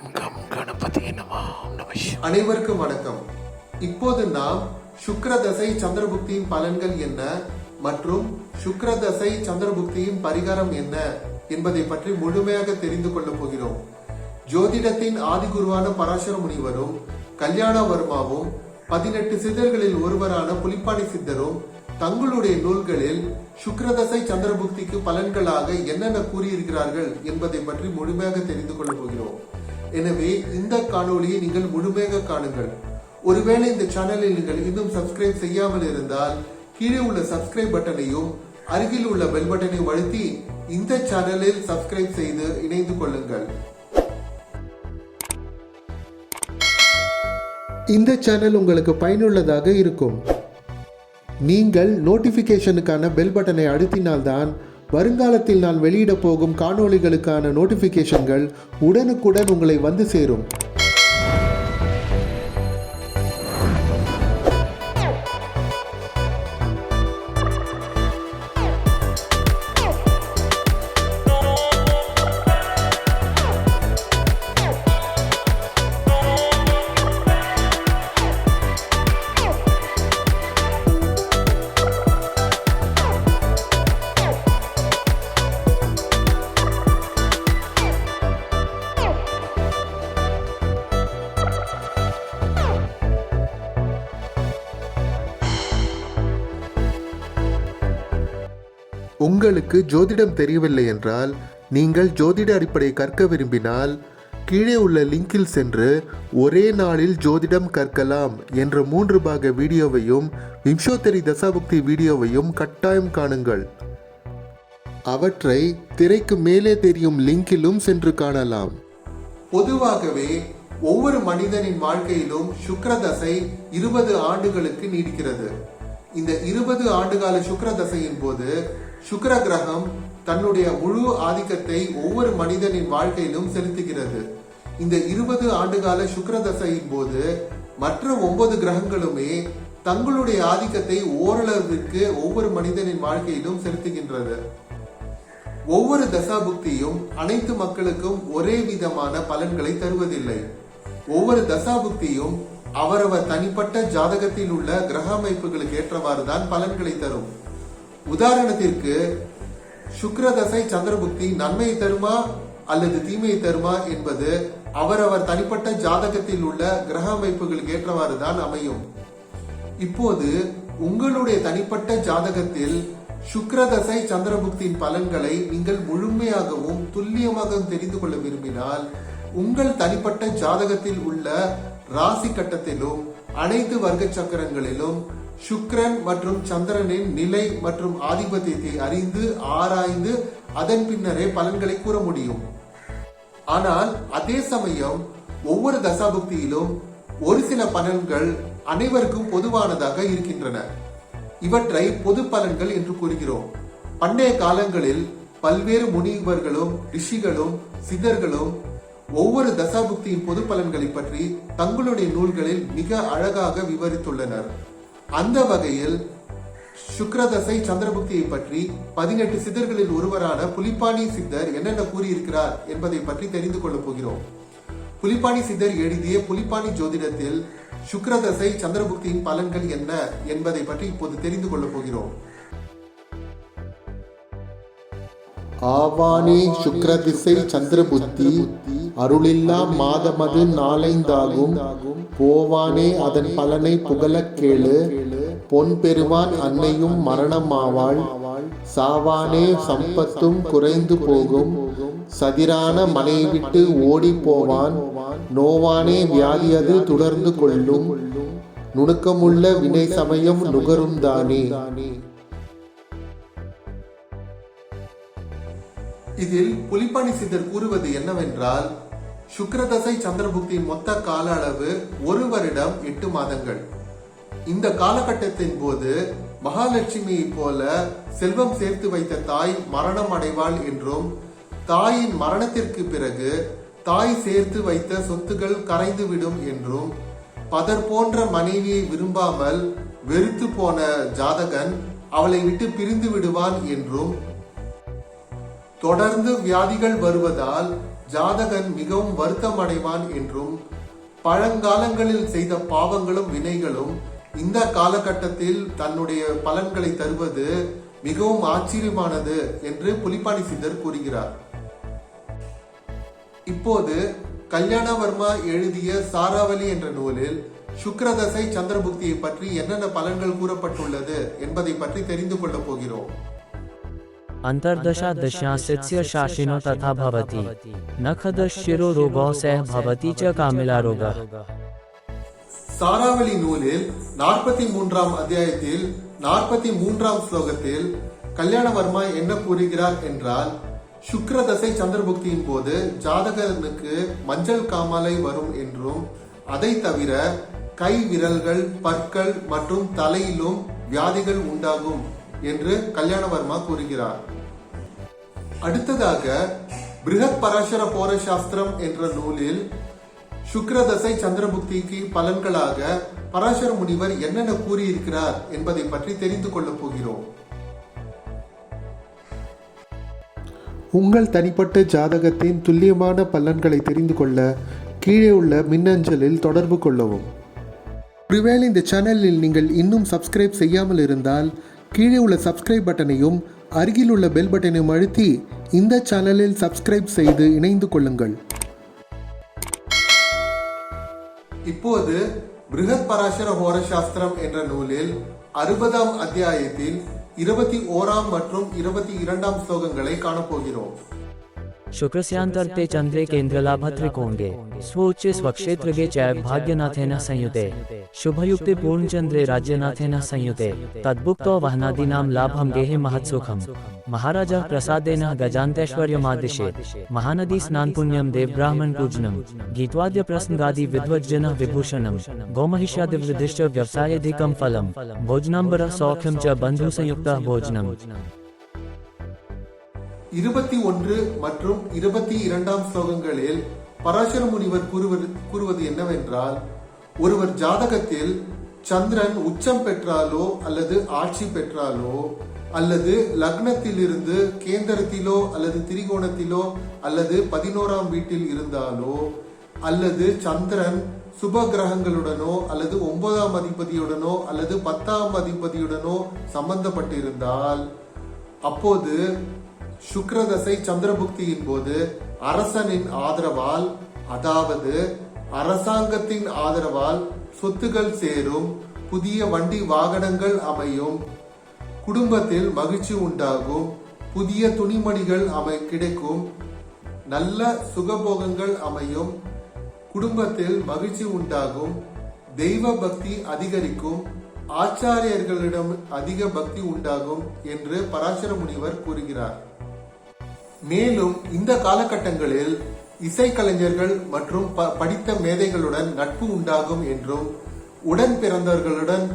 ஓம் come Ganapathi நமः. அனைவருக்கும் வணக்கம். இப்போது நாம் சுக்கிரதசை சந்திரபுக்தியின் பலன்கள் என்ன மற்றும் சுக்கிரதசை சந்திரபுக்தியின் பரிகாரம் என்ன என்பதை பற்றி முழுமையாக தெரிந்து கொள்ளப் போகிறோம். ஜோதிடத்தின் ஆதிகுருவான பராசர முனிவரும் கல்யாணவர்மாவும் 18 சித்தர்களில் ஒருவரான புலிப்பாணி சித்தரும் தங்களுடைய நூல்களில் சுக்கிரதசை சந்திரபுக்திக்கு பலன்களாக என்னென்ன கூறியிருக்கிறார்கள் என்பதை பற்றி முழுமையாக தெரிந்து கொள்ளப் போகிறோம். எனவே இந்த காணொளியை நீங்கள் முழுமையாக காணுங்கள். ஒருவேளை இந்த சேனலில் நீங்கள் இன்னும் சப்ஸ்கிரைப் செய்யாமல் இருந்தால் கீழே உள்ள சப்ஸ்கிரைப் பட்டனையும் அருகில் உள்ள பெல் பட்டனை அழுத்தி இந்த சேனலில் சப்ஸ்கிரைப் செய்து இணைந்து கொள்ளுங்கள். இந்த சேனல் உங்களுக்கு பயனுள்ளதாக இருக்கும். நீங்கள் நோட்டிபிகேஷனுக்கான பெல் பட்டனை அழுத்தினால்தான் வருங்காலத்தில் நான் வெளியிட போகும் காணொளிகளுக்கான நோட்டிபிகேஷன்கள் உடனுக்குடன் உங்களை வந்து சேரும். உங்களுக்கு ஜோதிடம் தெரியவில்லை என்றால் நீங்கள் ஜோதிட அடிப்படையை கற்க விரும்பினால் கீழே உள்ள லிங்கில் சென்று ஒரே நாளில் ஜோதிடம் கற்கலாம் என்ற 3 பாக வீடியோவையும் விம்சோத்தரி தசாபுக்தி வீடியோவையும் கட்டாயம் காணுங்கள். அவற்றை திரைக்கு மேலே தெரியும் லிங்கிலும் சென்று காணலாம். பொதுவாகவே ஒவ்வொரு மனிதனின் வாழ்க்கையிலும் சுக்கிரதசை 20 ஆண்டுகளுக்கு நீடிக்கிறது. இந்த 20 ஆண்டுகால சுக்கிரதசையின் போது சுக்கிர கிரகம் தன்னுடைய முழு ஆதிக்கத்தை ஒவ்வொரு மனிதனின் வாழ்க்கையிலும் செலுத்துகிறது. இந்த 20 ஆண்டுகால சுக்கிரதசையின் போது மற்ற 9 கிரகங்களுமே தங்களுடைய ஆதிக்கத்தை ஓரளவிற்கு ஒவ்வொரு மனிதனின் வாழ்க்கையிலும் செலுத்துகின்றது. ஒவ்வொரு தசாபுக்தியும் அனைத்து மக்களுக்கும் ஒரே விதமான பலன்களை தருவதில்லை. ஒவ்வொரு தசாபுக்தியும் அவரவர் தனிப்பட்ட ஜாதகத்தில் உள்ள கிரக அமைப்புகளுக்கு ஏற்றவாறு தான் பலன்களை தரும். உதாரணத்திற்கு சுக்கிரதசை சந்திரபுக்தி நன்மையை தருமா அல்லது தீமையை தருமா என்பது அவரவர் தனிப்பட்ட ஜாதகத்தில் உள்ள கிரக அமைப்புகளுக்கு ஏற்றவாறு தான் அமையும். இப்போது உங்களுடைய தனிப்பட்ட ஜாதகத்தில் சுக்கிரதசை சந்திரபுக்தியின் பலன்களை நீங்கள் முழுமையாகவும் துல்லியமாகவும் தெரிந்து கொள்ள விரும்பினால் உங்கள் தனிப்பட்ட ஜாதகத்தில் உள்ள ராசி கட்டத்திலும் அனைத்து வர்க்க சக்கரங்களிலும் சுக்கிரன் மற்றும் சந்திரனின் நிலை மற்றும் ஆதிபத்தியத்தை அறிந்து ஆராய்ந்து அதன் பின்னரே பலன்களை கூற முடியும். ஆனால் அதே சமயம் ஒவ்வொரு தசாபுக்தியிலும் ஒரு சில பலன்கள் அனைவருக்கும் பொதுவானதாக இருக்கின்றன. இவற்றை பொது பலன்கள் என்று கூறுகிறோம். பண்டைய காலங்களில் பல்வேறு முனிவர்களும் ரிஷிகளும் சித்தர்களும் ஒவ்வொரு தசாபுக்தியின் பொது பலன்களை பற்றி தங்களுடைய நூல்களில் மிக அழகாக விவரித்துள்ளனர். அந்த வகையில் சுக்கிரதசை சந்திரபுக்தியை பற்றி 18 சித்தர்களில் ஒருவரான புலிப்பாணி சித்தர் என்னென்ன கூறியிருக்கிறார் என்பதை பற்றி தெரிந்து கொள்ளப் போகிறோம். புலிப்பாணி சித்தர் எழுதிய புலிப்பாணி ஜோதிடத்தில் சுக்கிரதசை சந்திரபுக்தியின் பலன்கள் என்ன என்பதை பற்றி இப்போது தெரிந்து கொள்ளப் போகிறோம். ஆவானே சுக்கிரதிசை சந்திரபுத்தி அருளில்லா மாதமது நாளைந்தாகும் போவானே அதன் பலனை புகழக் கேளு பொன் பெறுவான் அன்னையும் மரணமாவாள் சாவானே சம்பத்தும் குறைந்து போகும் சதிரான மனை விட்டு ஓடி போவான் நோவானே வியாதியது தொடர்ந்து கொள்ளும் நுணுக்கமுள்ள வினை சமயம் நுகரும் தானே. இதில் புலிப்பாணி சித்தர் கூறுவது என்னவென்றால் சுக்கிரதசை சந்திரபுக்தியின் மொத்த கால அளவு 1 வருடம் 8 மாதங்கள். இந்த காலகட்டத்தின் போது மகாலட்சுமியை போல செல்வம் சேர்த்து வைத்த தாய் மரணம் அடைவாள் என்றும் தாயின் மரணத்திற்கு பிறகு தாய் சேர்த்து வைத்த சொத்துகள் கரைந்துவிடும் என்றும் பதர் போன்ற மனைவியை விரும்பாமல் வெறுத்து போன ஜாதகன் அவளை விட்டு பிரிந்து விடுவான் என்றும் தொடர்ந்து வியாதிகள் வருவதால் ஜாதகன் மிகவும் வருத்தம் அடைவான் என்றும் பழங்காலங்களில் செய்த பாவங்களும் வினைகளும் இந்த காலகட்டத்தில் தன்னுடைய பலன்களை தருவது மிகவும் ஆச்சரியமானது என்று புலிப்பாணி சித்தர் கூறுகிறார். இப்போது கல்யாணவர்மா எழுதிய சாராவளி என்ற நூலில் சுக்கிரதசை சந்திரபுக்தியை பற்றி என்னென்ன பலன்கள் கூறப்பட்டுள்ளது என்பதை பற்றி தெரிந்து கொள்ள போகிறோம். अंतर्दशा दशांस्य शाशिनो तथा भवति नखदशिरो रोगो सह भवति च कामिला रोगः. சாராவளி நூலில் 43ஆம் அத்தியாயத்தில் 43ஆம் ஸ்லோகத்தில் கல்யாணவர்மா என்ன கூறுகிறார் என்றால், சுக்கிரதசை சந்திரபுக்தியின் போது ஜாதகனுக்கு மஞ்சள் காமாலை வரும் என்றும், அதை தவிர கை விரல்கள், பற்கள் மற்றும் தலையிலும் வியாதிகள் உண்டாகும் என்று கல்யாணவர்மா கூறுகிறார். அடுத்ததாக பிருஹத் பராசர போர சாஸ்திரம் என்ற நூலில் சுக்கிரதசை சந்திரபுக்திக்கு பலன்களாக பராசர முனிவர் என்னென்ன கூறியிருக்கிறார் என்பதை பற்றி தெரிந்து கொள்ளப் போகிறோம். உங்கள் தனிப்பட்ட ஜாதகத்தின் துல்லியமான பலன்களை தெரிந்து கொள்ள கீழே உள்ள மின்னஞ்சலில் தொடர்பு கொள்ளவும். ஒருவேளை இந்த சேனலில் நீங்கள் இன்னும் சப்ஸ்கிரைப் செய்யாமல் இருந்தால் கீழே உள்ள சப்ஸ்கிரைப் பட்டனையும் அருகில் உள்ள பெல் பட்டனையும் அழுத்தி இந்த சேனலில் சப்ஸ்கிரைப் செய்து இணைந்து கொள்ளுங்கள். இப்போது பிருஹத் பராசர ஹோர சாஸ்திரம் என்ற நூலில் 60ஆம் அத்தியாயத்தில் 21ஆம் மற்றும் 22ஆம் ஸ்லோகங்களை காணப்போகிறோம். शुक्रस्यांतर्ते चंद्रे केन्द्रलाभत्रिकोण्डे स्वोच्चे स्वक्षेत्रगे चैव भाग्यनाथेन संयुते शुभयुक्ते पूर्णचंद्रे राज्यनाथेन संयुते तद्भुक्तो वहनादीनां लाभं गेहे महत्सुखम्. महाराजा प्रसादेन गजान्तैश्वर्यमादिशे महानदी स्नान पुण्यं देवब्राह्मण पूजनम् गीत्वाद्य प्रसंगादि विद्वज्जन विभूषणम् गोमहिष्यादिवृद्धिश्च व्यवसायाधिकं फलम् भोजनाम्बर सौख्यं च बन्धु संयुक्तः भोजनम्. 21 மற்றும் 22ஆம் ஸ்லோகங்களில் பராசர முனிவர் கூறுவது என்னவென்றால், ஒருவர் ஜாதகத்தில் சந்திரன் உச்சம் பெற்றாலோ அல்லது ஆட்சி பெற்றாலோ அல்லது லக்னத்திலிருந்து கேந்திரத்திலோ அல்லது திரிகோணத்திலோ அல்லது 11ஆம் வீட்டில் இருந்தாலோ அல்லது சந்திரன் சுப கிரகங்களுடனோ அல்லது 9ஆம் அதிபதியுடனோ அல்லது 10ஆம் அதிபதியுடனோ சம்பந்தப்பட்டிருந்தால், அப்போது சுக்கிரதசை சந்திரபுக்தியின் போது அரசனின் ஆதரவால், அதாவது அரசாங்கத்தின் ஆதரவால் சொத்துகள் சேரும், புதிய வண்டி வாகனங்கள் அமையும், குடும்பத்தில் மகிழ்ச்சி உண்டாகும், புதிய துணிமணிகள் கிடைக்கும், நல்ல சுகபோகங்கள் அமையும், குடும்பத்தில் மகிழ்ச்சி உண்டாகும், தெய்வ பக்தி அதிகரிக்கும், ஆச்சாரியர்களிடம் அதிக பக்தி உண்டாகும் என்று பராசர முனிவர் கூறுகிறார். மேலும் இந்த காலகட்டங்களில் இசைக்கலைஞர்கள் மற்றும் படித்த மேதைகளுடன் நட்பு உண்டாகும் என்றும், உடன் பிறந்தவர்களுடன்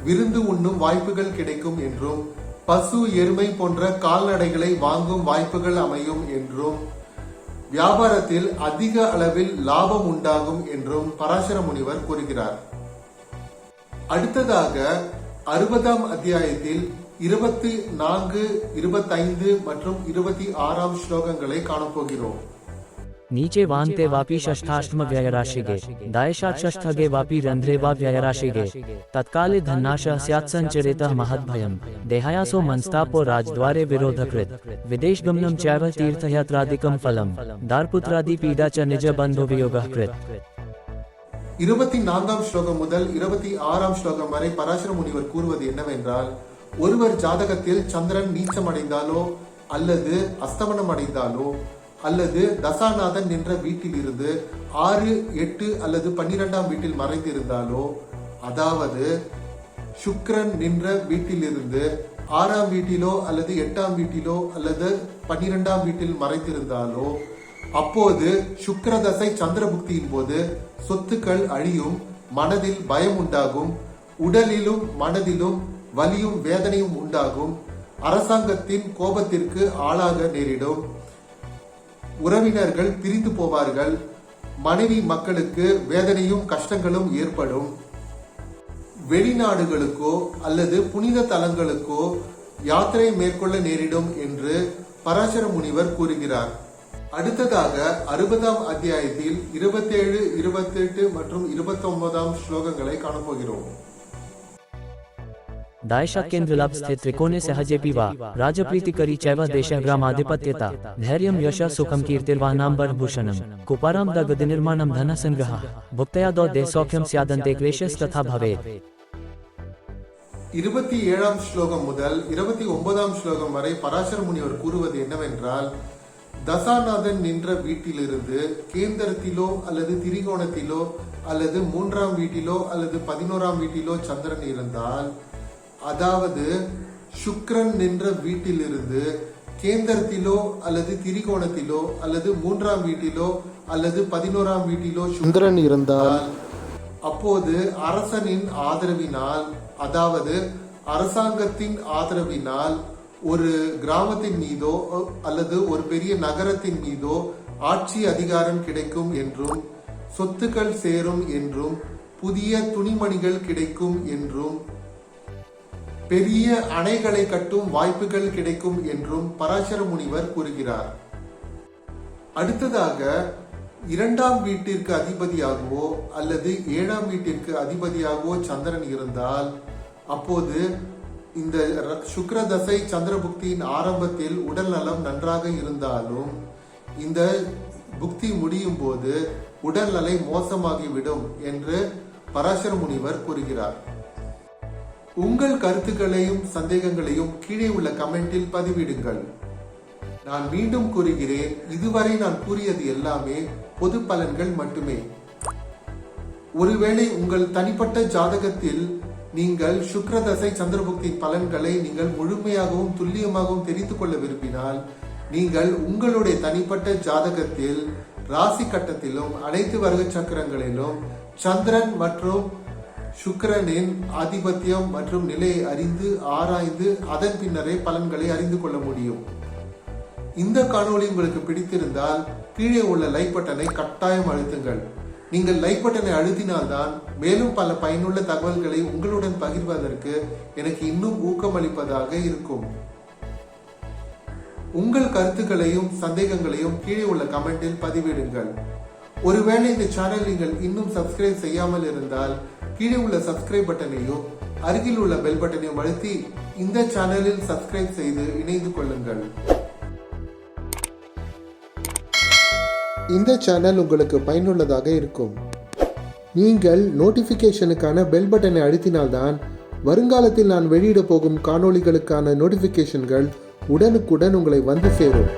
விருந்து உண்ணும் வாய்ப்புகள் கிடைக்கும் என்றும், பசு எருமை போன்ற கால்நடைகளை வாங்கும் வாய்ப்புகள் அமையும் என்றும், வியாபாரத்தில் அதிக அளவில் லாபம் உண்டாகும் என்றும் பராசர முனிவர் கூறுகிறார். அடுத்ததாக 60ஆம் அத்தியாயத்தில் 24, 25 மற்றும் 26ஆம் ஸ்லோகங்களை காணப்போகிறோம். नीचे वान्ते वापि षष्ठाष्टम व्ययराशिगे दायशात् षष्ठगे वापि रन्ध्रे वा व्ययराशिगे तत्काले धन्नाशः स्यात् सञ्चरितः महद्भयम् देहायासो मनस्तापो राजद्वारे विरोधकृत् विदेशगमनं चैव तीर्थयात्रादिकं फलम् दारपुत्रादि पीडा च निज बन्धो वियोगः कृत्. 24ஆம் ஸ்லோகம் முதல் 26ஆம் ஸ்லோகம் வரை பராசர முனிவர் கூறுவது என்னவென்றால், ஒருவர் ஜாதகத்தில் சந்திரன் நீச்சம் அடைந்தாலோ அல்லது அஸ்தமனம் அடைந்தாலோ அல்லது தசாநாதன் நின்ற வீட்டில் இருந்து 6, 8 அல்லது 12ஆம் வீட்டில் மறைந்திருந்தாலோ, அதாவது சுக்கிரன் நின்ற வீட்டிலிருந்து 6ஆம் வீட்டிலோ அல்லது 8ஆம் வீட்டிலோ அல்லது 12ஆம் வீட்டில் மறைந்திருந்தாலோ, அப்போது சுக்கிரதசை சந்திரபுக்தியின் போது சொத்துக்கள் அழியும், மனதில் பயம் உண்டாகும், உடலிலும் மனதிலும் வலியும் வேதனையும் உண்டாகும், அரசாங்கத்தின் கோபத்திற்கு ஆளாக நேரிடும், உறவினர்கள் பிரிந்து போவார்கள், மனைவி மக்களுக்கு வேதனையும் கஷ்டங்களும் ஏற்படும், வெளிநாடுகளுக்கோ அல்லது புனித தலங்களுக்கோ யாத்திரை மேற்கொள்ள நேரிடும் என்று பராசர முனிவர் கூறுகிறார். அடுத்ததாக 60ஆம் அத்தியாயத்தில் 27, 28 மற்றும் 29ஆம் ஸ்லோகங்களை காணப்போகிறோம். दायशाक्येन्द्रलाभ स्थित त्रिकोणे सहजेपि वा राजप्रीति करी चैव देशग्रामाधिपत्यता धैर्यं यश सुखं कीर्तिर्वाहनाम्बरभूषणं कुपारां दगदनिर्माणं धनसंग्रहः भुक्तया दे सौख्यं स्यादन्ते क्लेशस्तथा भवेत्. 27ஆம் ஸ்லோகம் முதல் 29ஆம் ஸ்லோகம் வரை பராசர முனிவர் கூறுவது என்னவென்றால், தசாநாதன் நின்ற வீட்டிலிருந்து கேந்திரத்திலோ அல்லது திரிகோணத்திலோ அல்லது 3ஆம் வீட்டிலோ அல்லது 11ஆம் வீட்டிலோ சந்திரன் இருந்தால், அதாவது சுக்கிரன் நின்ற வீட்டிலிருந்து கேந்திரத்திலோ அல்லது திரிகோணத்திலோ அல்லது 3ஆம் வீட்டிலோ அல்லது 11ஆம் வீட்டிலோ சந்திரன் இருந்தால், அப்போது அரசனின் ஆதரவினால், அதாவது அரசாங்கத்தின் ஆதரவினால் ஒரு கிராமத்தின் மீதோ அல்லது ஒரு பெரிய நகரத்தின் மீதோ ஆட்சி அதிகாரம் கிடைக்கும் என்றும், சொத்துக்கள் சேரும் என்றும், புதிய துணிமணிகள் கிடைக்கும் என்றும், பெரிய அணைகளை கட்டும் வாய்ப்புகள் கிடைக்கும் என்றும் பராசர முனிவர் கூறுகிறார். அடுத்ததாக 2ஆம் வீட்டிற்கு அதிபதியாகவோ அல்லது 7ஆம் வீட்டிற்கு அதிபதியாகவோ சந்திரன் இருந்தால், அப்போது இந்த சுக்கிர தசை சந்திரபுக்தியின் ஆரம்பத்தில் உடல் நலம் நன்றாக இருந்தாலும் இந்த புக்தி முடியும் போது உடல்நலை மோசமாகிவிடும் என்று பராசர முனிவர் கூறுகிறார். உங்கள் கருத்துக்களையும் சந்தேகங்களையும் கீழே உள்ள கமெண்டில் பதிவிடுங்கள். நான் மீண்டும் கூறுகிறேன், இதுவரை நான் கூறியது எல்லாமே பொது பலன்கள் மட்டுமே. ஒருவேளை உங்கள் தனிப்பட்ட ஜாதகத்தில் நீங்கள் சுக்கிர தசை சந்திரபுக்தி பலன்களை நீங்கள் முழுமையாகவும் துல்லியமாகவும் தெரிந்து கொள்ள விரும்பினால், நீங்கள் உங்களுடைய தனிப்பட்ட ஜாதகத்தில் ராசி கட்டத்திலும் அனைத்து வர்க்க சக்கரங்களிலும் சந்திரன் மற்றும் சுக்கிரனின் ஆதிபத்தியம் மற்றும் நிலையை அறிந்து ஆராய்ந்து அதன் பின்னரே பலன்களை அறிந்து கொள்ள முடியும். இந்த காணொளி உங்களுக்கு பிடித்திருந்தால் கீழே உள்ள லைக் பட்டனை கட்டாயம் அழுத்துங்கள். நீங்கள் லைக் பட்டனை அழுத்தினால்தான் மேலும் பல பயனுள்ள தகவல்களை உங்களுடன் பகிர்வதற்கு எனக்கு இன்னும் ஊக்கமளிப்பதாக இருக்கும். உங்கள் கருத்துக்களையும் சந்தேகங்களையும் கீழே உள்ள கமெண்டில் பதிவிடுங்கள். ஒருவேளை இந்த சேனல் நீங்கள் இன்னும் சப்ஸ்கிரைப் செய்யாமல் இருந்தால் கீழே உள்ள சப்ஸ்கிரைப் பட்டனையும் அருகில் உள்ள பெல் பட்டனையும் அழுத்தி இந்த சேனலில் சப்ஸ்கிரைப் செய்து இணைந்து கொள்ளுங்கள். இந்த சேனல் உங்களுக்கு பயனுள்ளதாக இருக்கும். நீங்கள் நோட்டிஃபிகேஷனுக்கான பெல் பட்டனை அழுத்தினால்தான் வருங்காலத்தில் நான் வெளியிட போகும் காணொளிகளுக்கான நோட்டிஃபிகேஷன்கள் உடனுக்குடன் உங்களை வந்து சேரும்.